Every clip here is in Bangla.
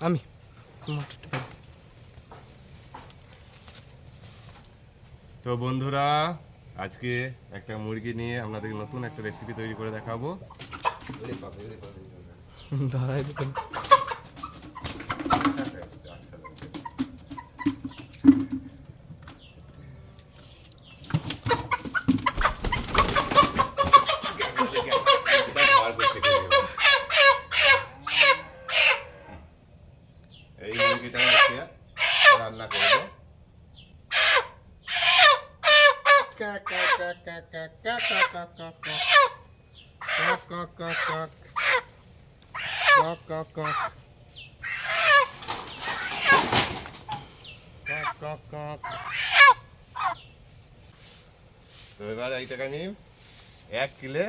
আমি তো বন্ধুরা, আজকে একটা মুরগি নিয়ে আপনাদের নতুন একটা রেসিপি তৈরি করে দেখাবো। ধরাই দিতেন। এই মুরগিটা আজকে রান্না করবো। তো এবার এইটাকে আমি 1 কিলো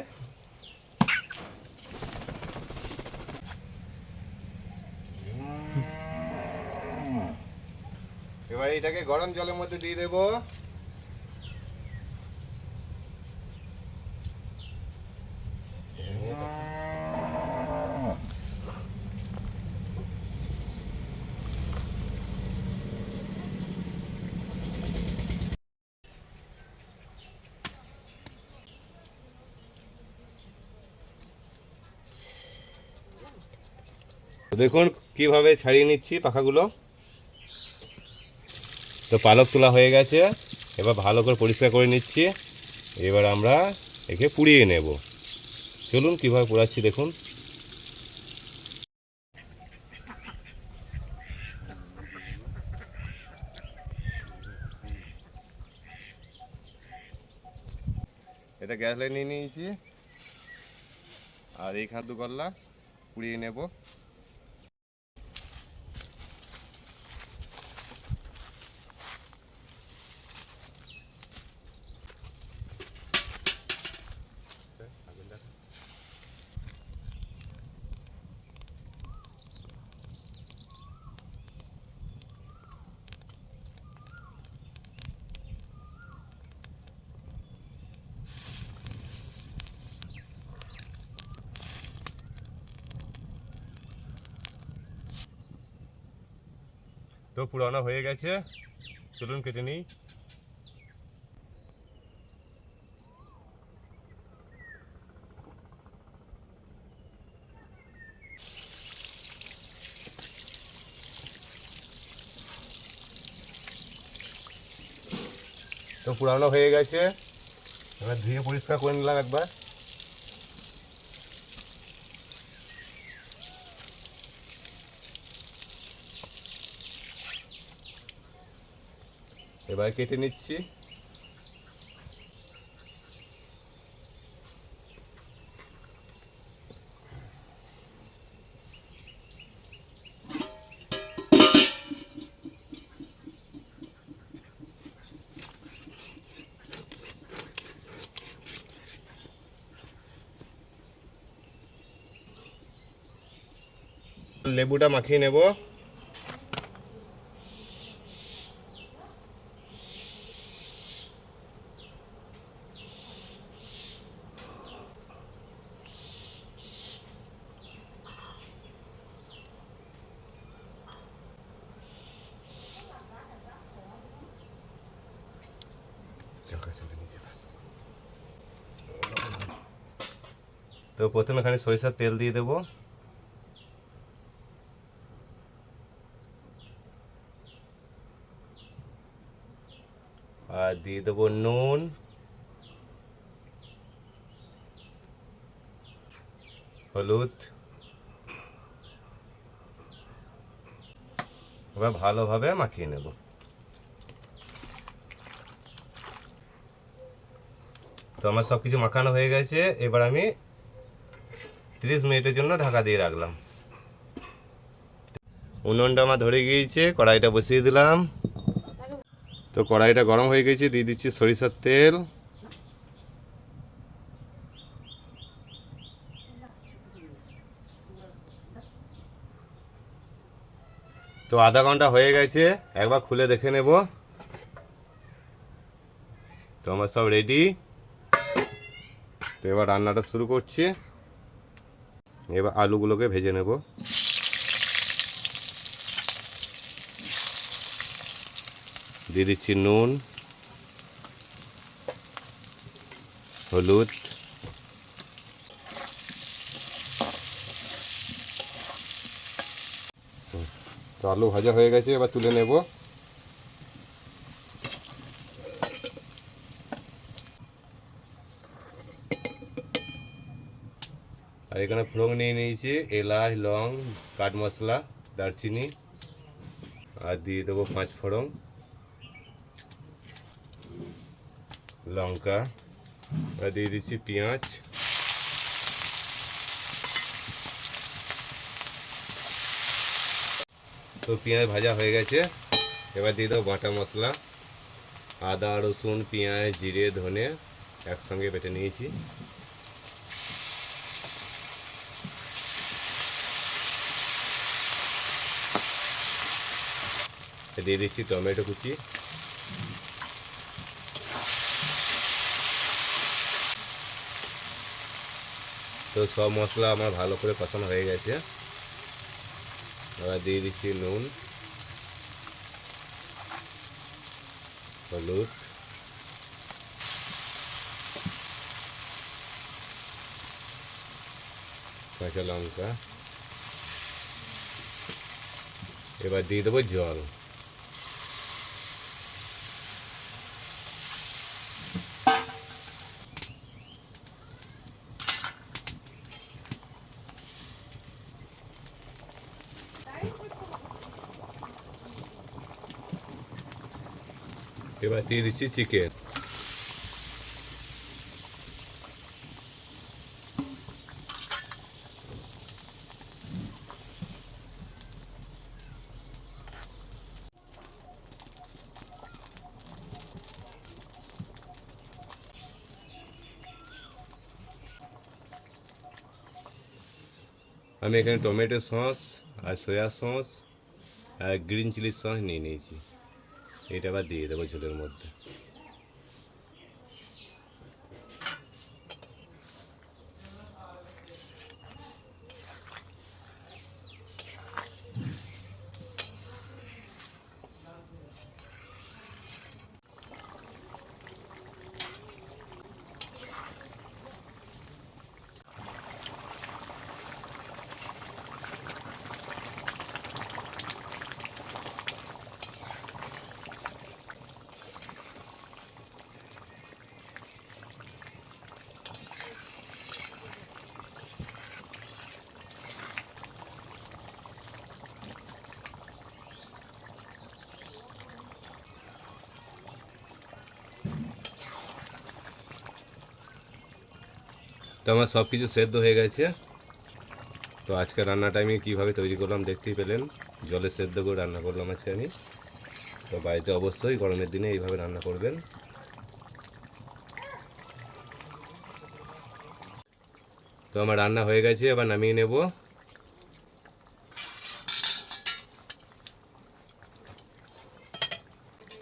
এবার এটাকে গরম জলের মধ্যে দিয়ে দেবো। দেখুন কিভাবে ছাড়িয়ে নিচ্ছি পাখাগুলো। তো পালক তোলা হয়ে গেছে, এবার ভালো করে পরিষ্কার করে নিচ্ছি। এবার আমরা একে পুড়িয়ে নেব। চলুন কিভাবে পোড়াচ্ছি দেখুন। এটা গ্যাস লাইন নিয়ে নিয়েছি, আর এই খাদ্য করলা পুড়িয়ে নেব। তো পুরানো হয়ে গেছে, চলুন কেটে নিই। তো পুরানো হয়ে গেছে, এবার ধুয়ে পরিষ্কার করে নিলাম একবার। এবার কেটে নিচ্ছি। লেবুটা মাখিয়ে নেব। তো প্রথমে এখানে সরিষার তেল দিয়ে দেব। আর দিয়ে দেবো নুন, হলুদ। এবার ভালোভাবে মাখিয়ে নেব। তো আমার সব কিছু মাখানো হয়ে গেছে, এবার আমি 30 মিনিটের জন্য ঢাকা দিয়ে রাখলাম। উনুনটা আমার ধরে গিয়েছে, কড়াইটা বসিয়ে দিলাম। তো কড়াইটা গরম হয়ে গেছে, দিয়ে দিচ্ছি সরিষার তেল। তো আধা ঘন্টা হয়ে গেছে, একবার খুলে দেখে নেব। তো আমার সব রেডি। তো এবার রান্নাটা শুরু করছি। এবার আলুগুলোকে ভেজে নেব। দিয়ে দিচ্ছি নুন, হলুদ, তো আলু ভাজা হয়ে গেছে, এবার তুলে নেব। আর এখানে ফোড়ন নিয়ে নিয়েছি, এলাচ, লং, কাঠ মশলা, দারচিনি, আর দিয়ে দেবো 5 ফোড়ন, লঙ্কা, আর দিয়ে দিচ্ছি পেঁয়াজ। তো পেঁয়াজ ভাজা হয়ে গেছে, এবার দিয়ে দেবো বাটা মশলা, আদা, রসুন, পেঁয়াজ, জিরে, ধনে একসঙ্গে বেটে নিয়েছি। দিয়ে দিচ্ছি টমেটো কুচি। তো সব মশলা আমার ভালো করে কষানো হয়ে গেছে, এবার দিয়ে দিচ্ছি নুন, হলুদ, কাঁচা লঙ্কা, এবার দিয়ে দেবো জল। এবার দিয়ে দিচ্ছি চিকেন। আমি এখানে টমেটো সস আর সয়া সস আর গ্রিন চিলি সস নিয়ে নিয়েছি, এটা আবার দিয়ে দেবো ঝোলের মধ্যে। তো আমার সব কিছু সেদ্ধ হয়ে গেছে। তো আজকে রান্নাটা আমি কীভাবে তৈরি করলাম দেখতেই পেলেন, জলে সেদ্ধ করে রান্না করলাম আজকে আমি। তো বাড়িতে অবশ্যই গরমের দিনে এইভাবে রান্না করবেন। তো আমার রান্না হয়ে গেছে, এবার নামিয়ে নেব।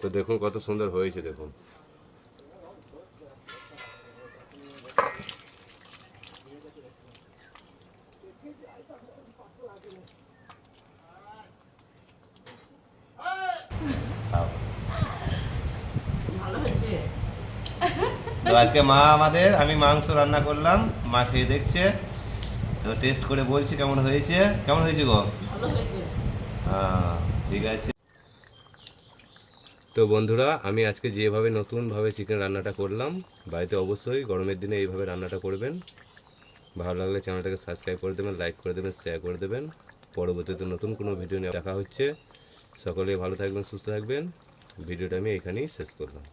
তো দেখুন কত সুন্দর হয়েছে, দেখুন। তো আজকে মা আমাদের, আমি মাংস রান্না করলাম, মা খেয়ে দেখছে, তো টেস্ট করে বলছি কেমন হয়েছে। কেমন হয়েছে গো? হ্যাঁ, ঠিক আছে। তো বন্ধুরা, আমি আজকে যেভাবে নতুনভাবে চিকেন রান্নাটা করলাম, বাড়িতে অবশ্যই গরমের দিনে এইভাবে রান্নাটা করবেন। ভালো লাগলে চ্যানেলটাকে সাবস্ক্রাইব করে দেবেন, লাইক করে দেবেন, শেয়ার করে দেবেন। পরবর্তীতে নতুন কোনো ভিডিও নিয়ে দেখা হচ্ছে। সকলে ভালো থাকবেন, সুস্থ থাকবেন। ভিডিওটা আমি এখানেই শেষ করলাম।